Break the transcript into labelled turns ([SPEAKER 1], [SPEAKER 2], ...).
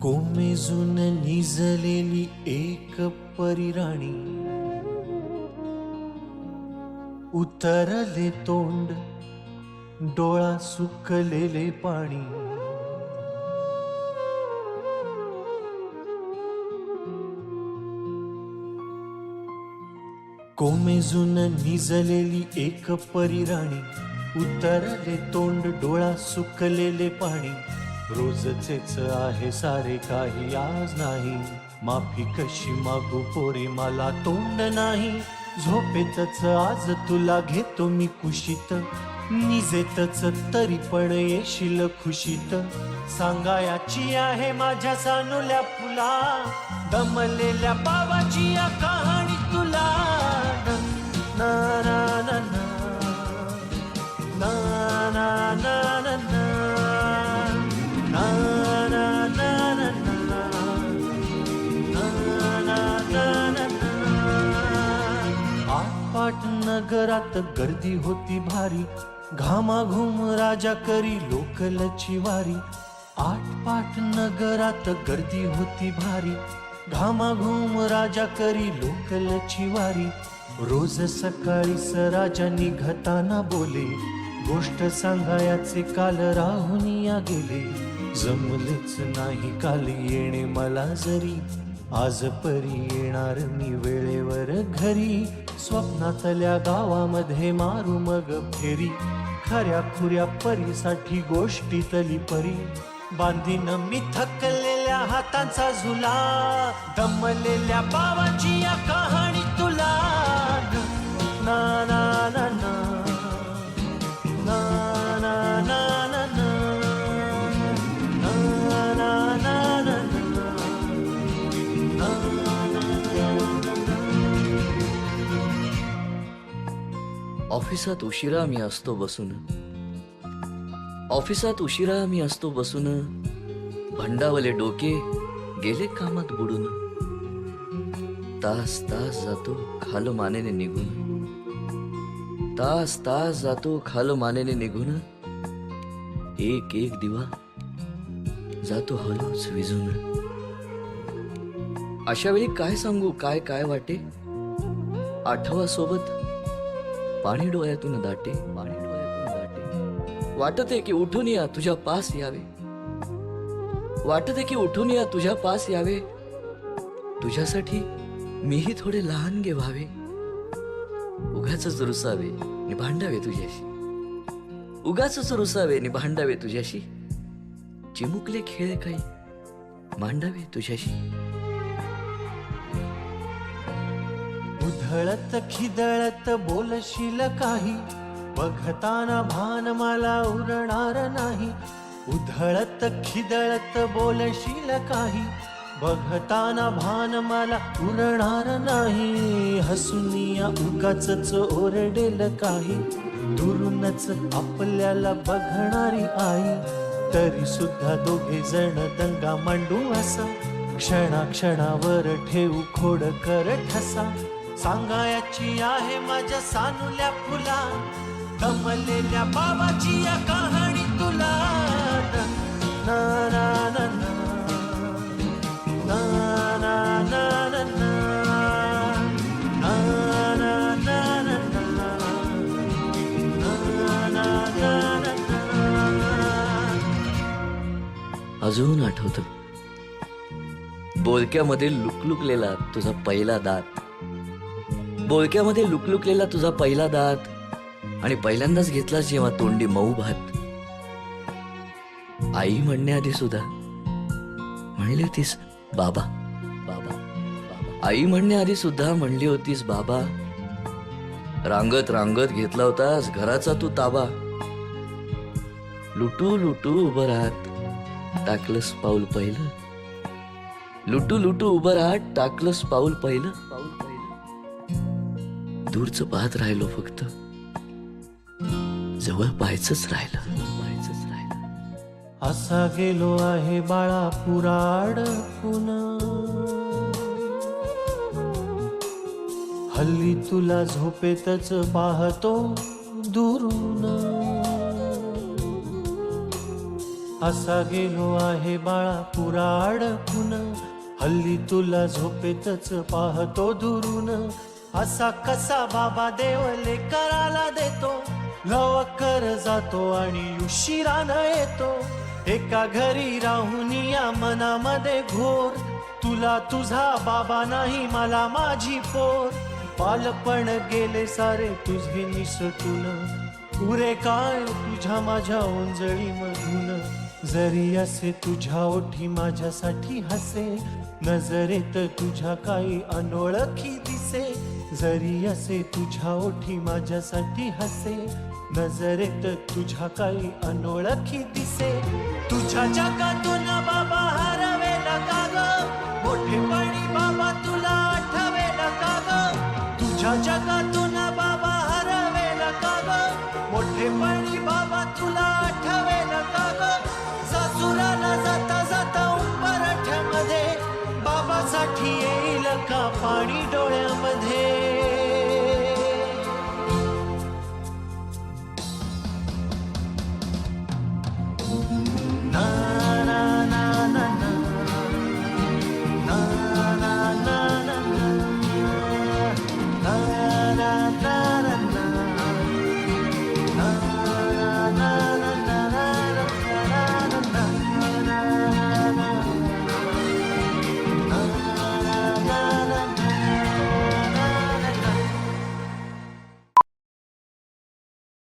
[SPEAKER 1] कोमेजून निजलेली एक परिराणी, उतरले तोंड डोळा सुकलेले पाणी। कोमेजून निजलेली एक परिराणी, उतरले तोंड डोळा सुकलेले पाणी। रोजचेच आहे सारे काही आज नाही, माफी कशी मागू पोरी मला तोंड नाही। झोपेतच आज तुला घेतो मी कुशीत, निजेतच तरी पण येशील खुशीत। सांगायाची आहे माझ्या सानुल्या फुला, दमलेल्या बाबाची या कहाणी तुला। ना ना ना ना ना ना ना ना ना आटपाट नगरात गर्दी होती भारी, घामाघूम राजा करी लोकलची वारी। आटपाट नगरात गर्दी होती भारी, घामाघूम राजा करी लोकलची वारी। रोज सकाळी राजा निघताना बोले, गोष्ट सांगायाचे काल राहुनिया गेले। जमलेच नाही काल येणे मला जरी, आज परी येणार मी वेळेवर घरी। स्वप्नातल्या गावामध्ये मारू मग फेरी, खऱ्या खुऱ्या परीसाठी गोष्टीतली परी। बांधीन मी थकलेल्या हातांचा झुला, दमलेल्या बाबाची या कहाणी तुला। ना ना ना ना ना ना ना ना
[SPEAKER 2] ऑफिसात उशिरा मी असतो बसून, ऑफिसात उशिरा मी असतो बसून। भंडावले डोके गेले कामात बुडून, तास तास जातो खाल मानेने निघून, तास तास जातो खाल मानेने निघून। एक एक दिवा जातो हळूच विझून। अशा वेळी काय सांगू काय काय वाटे, आठवा सोबत पाणी डोळ्यातून दाटे, पाणी डोळ्यातून दाटे। वाटते की उठून या तुझ्या पास यावे, वाटते की उठून या तुझ्या पास यावे। तुझ्यासाठी मीही थोडे लहान गे व्हावे, उगाचच रुसावे नि भांडावे तुझ्याशी, उगाचच रुसावे नि भांडावे तुझ्याशी। चिमुकले खेळ काही मांडावे तुझ्याशी।
[SPEAKER 1] उधळत खिदळत बोलशील काही, बघताना भान मला उरणार नाही। उधळत खिदळत बोलशील काही, बघताना भान मला उरणार नाही। हसूनिया उगाचच ओरडेल काही, दुरूनच आपल्याला बघणारी आई। तरी सुद्धा दोघे जण दंगा मांडू असा, क्षणाक्षणावर ठेवू खोड कर ठसा। सांगायाची आहे माझ्या सानुल्या फुला, दमलेल्या बाबाची या कहाणी तुला। ना ना ना ना ना ना ना ना ना ना ना ना ना।
[SPEAKER 2] अजून आठवतं बोलक्यामध्ये लुकलुकलेला तुझा पहिला दात, बोलक्यामध्ये लुकलुकलेला तुझा पहिला दात। आणि पहिल्यांदाच घेतला जेव्हा तोंडी मऊ भात। आई म्हणण्याआधी सुद्धा म्हणली होतीस बाबा बाबा बाबा, आई म्हणण्याआधी सुद्धा म्हणली होतीस बाबा। रांगत रांगत घेतला होतास घराचा तू ताबा। लुटू लुटू उभं राहत टाकलंस पाऊल पहिलं, लुटू लुटू उभं राहत टाकलंस पाऊल पहिलं। दूरचं पाहत राहिलो फक्त, जवळ पाहायचंच राहिलं, पाहायचंच राहिलं।
[SPEAKER 1] असा गेलो आहे बाळा पुराड पुन्हा, हल्ली तुला झोपेतच पाहतो दुरून। असा गेलो आहे बाळा पुरा अडकून, हल्ली तुला झोपेतच पाहतो दुरून. असा कसा बाबा देव लेकराला देतो, लवकर जातो आणि उशिरानं येतो. एका घरी राहून या मनामध्ये घोर, तुला तुझा बाबा नाही मला माझी पोर. बालपण गेले सारे तुझे निसटून, उरे काय तुझ्या माझ्या ओंजळी मधून. जरी असे तुझ्या ओठी माझ्यासाठी हसे, नजरेत तुझ्या काही अनोळखी दिसे. जरी असे तुझ्या ओठी माझ्यासाठी हसे, नजरेत तुझ्या काही अनोळखी दिसे. तुझ्या जगातून बाबा हरवेला का ग, मोठेपणी बाबा तुला आठवेला का ग. तुझ्या जगातून बाबा हरवेला का ग, मोठेपणी बाबा तुला आठवेला का ग. सासुराला जाता जाता उंबरठ्यामध्ये, बाबासाठी येईल का पाणी डोळ्यामध्ये.